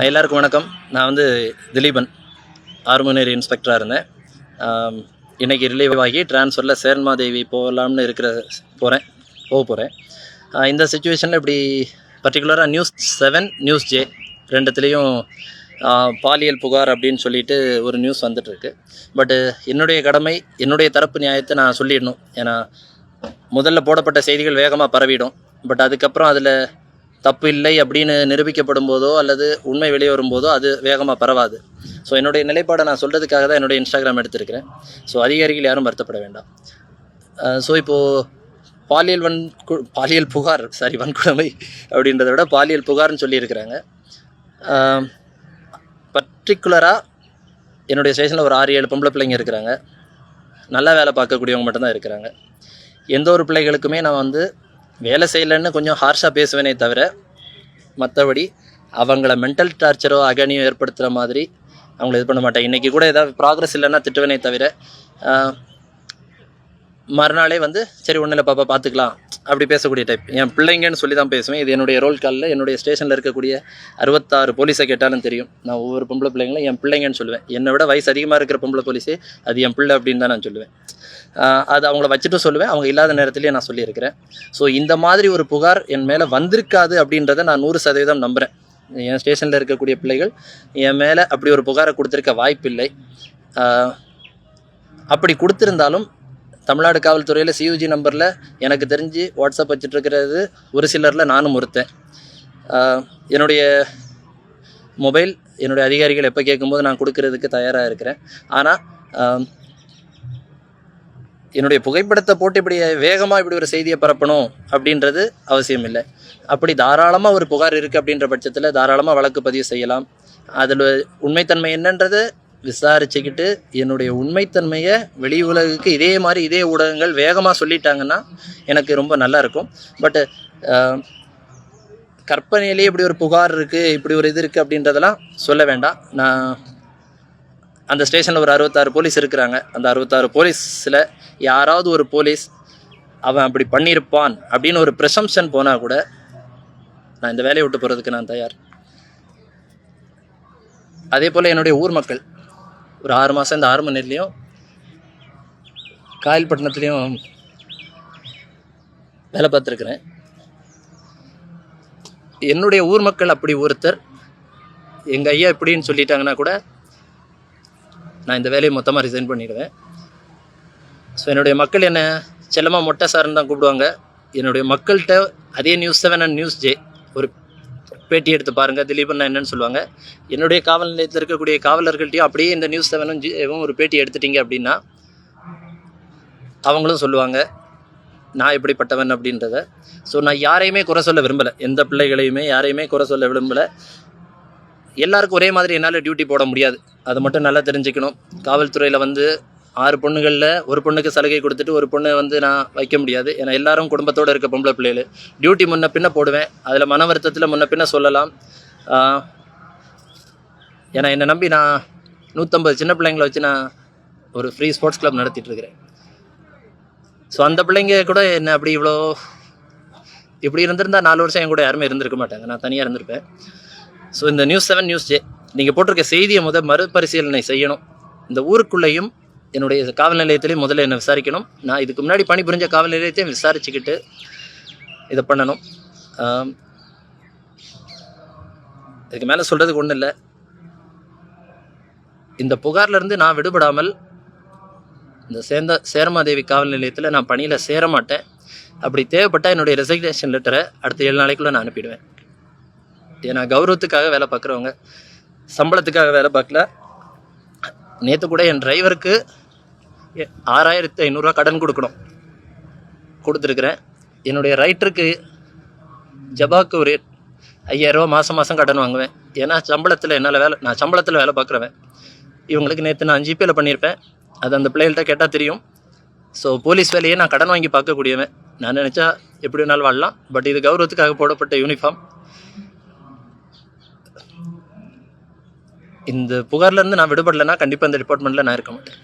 எல்லாருக்கும் வணக்கம். நான் வந்து திலீபன், ஆர்மனேரி இன்ஸ்பெக்டராக இருந்தேன். இன்றைக்கி ரிலீவ் ஆகி ட்ரான்ஸ்ஃபரில் சேர்மாதேவி போகலாம்னு போக போகிறேன். இந்த சுச்சுவேஷனில் இப்படி பர்டிகுலராக நியூஸ் 7, நியூஸ் ஜே ரெண்டுத்துலேயும் பாலியல் புகார் அப்படின்னு சொல்லிட்டு ஒரு நியூஸ் வந்துட்டுருக்கு. பட்டு என்னுடைய கடமை, என்னுடைய தரப்பு நியாயத்தை நான் சொல்லிடணும். ஏன்னா முதல்ல போடப்பட்ட செய்திகள் வேகமாக பரவிடும். பட் அதுக்கப்புறம் அதில் தப்பு இல்லை அப்படின்னு நிரூபிக்கப்படும் போதோ அல்லது உண்மை வெளியே வரும்போதோ அது வேகமாக பரவாது. ஸோ என்னுடைய நிலைப்பாடை நான் சொல்கிறதுக்காக தான் என்னுடைய இன்ஸ்டாகிராம் எடுத்திருக்கிறேன். ஸோ அதிகாரிகள் யாரும் வருத்தப்பட வேண்டாம். ஸோ இப்போது பாலியல் புகார் வன்கொடுமை அப்படின்றத விட பாலியல் புகார்னு சொல்லியிருக்கிறாங்க. பர்டிகுலராக என்னுடைய ஸ்டேஷனில் ஒரு 6-7 பொம்பளை பிள்ளைங்க இருக்கிறாங்க. நல்லா வேலை பார்க்கக்கூடியவங்க மட்டும்தான் இருக்கிறாங்க. எந்த ஒரு பிள்ளைகளுக்குமே நான் வந்து வேலை செய்யலைன்னு கொஞ்சம் ஹார்ஷாக பேசுவேனே தவிர மற்றபடி அவங்கள மென்டல் டார்ச்சரோ அகனியோ ஏற்படுத்துகிற மாதிரி அவங்கள இது பண்ண மாட்டேன். இன்றைக்கி கூட ஏதாவது ப்ராக்ரஸ் இல்லைன்னா திட்டுவேனே தவிர மறுநாளே வந்து சரி ஒன்றும் இல்லை பாப்பா பார்த்துக்கலாம் அப்படி பேசக்கூடிய டைப். என் பிள்ளைங்கன்னு சொல்லி தான் பேசுவேன். இது என்னுடைய ரோல் காலில் என்னுடைய ஸ்டேஷனில் இருக்கக்கூடிய 66 போலீஸை கேட்டாலும் தெரியும். நான் ஒவ்வொரு பொம்பளை பிள்ளைங்களும் என் பிள்ளைங்கன்னு சொல்லுவேன். என்னை விட வயசு அதிகமாக இருக்கிற பொம்பளை போலீஸே அது என் பிள்ளை அப்படின்னு தான் நான் சொல்லுவேன். அது அவங்கள வச்சுட்டும் சொல்லுவேன், அவங்க இல்லாத நேரத்துலேயே நான் சொல்லியிருக்கிறேன். ஸோ இந்த மாதிரி ஒரு புகார் என் மேலே வந்திருக்காது அப்படின்றத நான் 100% நம்புகிறேன். என் ஸ்டேஷனில் இருக்கக்கூடிய பிள்ளைகள் என் மேலே அப்படி ஒரு புகாரை கொடுத்துருக்க வாய்ப்பில்லை. அப்படி கொடுத்துருந்தாலும் தமிழ்நாடு காவல்துறையில் CUG நம்பரில் எனக்கு தெரிஞ்சு வாட்ஸ்அப் வச்சுட்ருக்கிறது ஒரு சிலரில் நானும் ஒருத்தன். என்னுடைய மொபைல் என்னுடைய அதிகாரிகள் எப்போ கேட்கும்போது நான் கொடுக்கறதுக்கு தயாராக இருக்கிறேன். ஆனால் என்னுடைய புகைப்படத்தை போட்டு இப்படி வேகமாக இப்படி ஒரு செய்தியை பரப்பணும் அப்படின்றது அவசியம் இல்லை. அப்படி தாராளமாக ஒரு புகார் இருக்குது அப்படின்ற பட்சத்தில் தாராளமாக வழக்கு பதிவு செய்யலாம். அதில் உண்மைத்தன்மை என்னன்றது விசாரிச்சுக்கிட்டு என்னுடைய உண்மைத்தன்மையை வெளி உலகுக்கு இதே ஊடகங்கள் வேகமாக சொல்லிட்டாங்கன்னா எனக்கு ரொம்ப நல்லாயிருக்கும். பட்டு கற்பனையிலேயே இப்படி ஒரு புகார் இருக்குது, இப்படி ஒரு இது இருக்குது அப்படின்றதெல்லாம் சொல்ல வேண்டாம். நான் அந்த ஸ்டேஷனில் ஒரு 66 போலீஸ் இருக்கிறாங்க. அந்த 66 போலீஸில் யாராவது ஒரு போலீஸ் அவன் அப்படி பண்ணியிருப்பான் அப்படின்னு ஒரு ப்ரெசம்ஷன் போனால் கூட நான் இந்த வேலையை விட்டு போகிறதுக்கு நான் தயார். அதே போல் என்னுடைய ஊர் மக்கள் ஒரு 6 மாதம் இந்த ஆர்மனேரிலையும் காயல்பட்டினத்துலேயும் வேலை பார்த்துருக்குறேன். என்னுடைய ஊர் மக்கள் அப்படி ஒருத்தர் எங்கள் ஐயா இப்படின்னு சொல்லிட்டாங்கன்னா கூட நான் இந்த வேலையை மொத்தமாக ரிசைன் பண்ணிடுவேன். ஸோ என்னுடைய மக்கள் என்னை செல்லமாக மொட்டை சார்னு தான் கூப்பிடுவாங்க. என்னுடைய மக்கள்கிட்ட அதே நியூஸ் 7 அண்ட் நியூஸ் ஜே ஒரு பேட்டி எடுத்து பாருங்கள், திலீபன் என்னன்னு சொல்லுவாங்க. என்னுடைய காவல் நிலையத்தில் இருக்கக்கூடிய காவலர்கள்ட்டையும் அப்படியே இந்த நியூஸ் 7 ஜேவும் ஒரு பேட்டி எடுத்துட்டிங்க அப்படின்னா அவங்களும் சொல்லுவாங்க நான் எப்படிப்பட்டவன் அப்படின்றத. ஸோ நான் யாரையுமே குறை சொல்ல விரும்பலை, எந்த பிள்ளைகளையுமே யாரையுமே குறை சொல்ல விரும்பலை. எல்லாருக்கும் ஒரே மாதிரி என்னால் டியூட்டி போட முடியாது, அதை மட்டும் நல்லா தெரிஞ்சுக்கணும். காவல்துறையில் வந்து 6 பொண்ணுகளில் ஒரு பொண்ணுக்கு சலுகை கொடுத்துட்டு ஒரு பொண்ணை வந்து நான் வைக்க முடியாது. ஏன்னா எல்லாரும் குடும்பத்தோடு இருக்க பொம்பளை பிள்ளைகள். டியூட்டி முன்ன பின்ன போடுவேன், அதில் மன வருத்தத்தில் முன்ன பின்ன சொல்லலாம். ஏன்னா என்னை நம்பி நான் 150 சின்ன பிள்ளைங்களை வச்சு நான் ஒரு ஃப்ரீ ஸ்போர்ட்ஸ் கிளப் நடத்திட்டுருக்கிறேன். ஸோ அந்த பிள்ளைங்க கூட என்ன அப்படி இப்படி இருந்திருந்தால் 4 வருஷம் என் கூட யாருமே இருந்திருக்க மாட்டாங்க, நான் தனியாக இருந்திருப்பேன். ஸோ இந்த நியூஸ் 7 நியூஸ் ஜே நீங்கள் போட்டிருக்க செய்தியை மறுபரிசீலனை செய்யணும். இந்த ஊருக்குள்ளேயும் என்னுடைய காவல் நிலையத்திலையும் முதல்ல என்னை விசாரிக்கணும். நான் இதுக்கு முன்னாடி பணிபுரிஞ்ச காவல் நிலையத்தையும் விசாரிச்சுக்கிட்டு இதை பண்ணணும். இதுக்கு மேலே சொல்கிறதுக்கு ஒன்றும் இல்லை. இந்த புகார்லேருந்து நான் விடுபடாமல் இந்த சேர்மாதேவி காவல் நிலையத்தில் நான் பணியில் சேர மாட்டேன். அப்படி தேவைப்பட்டால் என்னுடைய ரெசிக்னேஷன் லெட்டரை அடுத்த 7 நாளைக்குள்ளே நான் அனுப்பிடுவேன். ஏன்னா கௌரவத்துக்காக வேலை பார்க்குறவங்க, சம்பளத்துக்காக வேலை பார்க்கல. நேற்று கூட என் டிரைவருக்கு 6500 கடன் கொடுத்துருக்குறேன். என்னுடைய ரைட்டருக்கு ஜபாக்கு ஒரு 5000 மாதம் கடன் வாங்குவேன். ஏன்னா நான் சம்பளத்தில் வேலை பார்க்குறவன். இவங்களுக்கு நேற்று நான் ஜிபேயில் பண்ணியிருப்பேன், அது அந்த பிள்ளைகள்கிட்ட கேட்டால் தெரியும். ஸோ போலீஸ் வேலையை நான் கடன் வாங்கி பார்க்கக்கூடியவன். நான் நினச்சா எப்படி வேணாலும் வாழலாம். பட் இது கௌரவத்துக்காக போடப்பட்ட யூனிஃபார்ம். இந்த புகார்லேருந்து நான் விடுபடலைன்னா கண்டிப்பாக இந்த டிபார்ட்மெண்ட்டில் நான் இருக்க மாட்டேன்.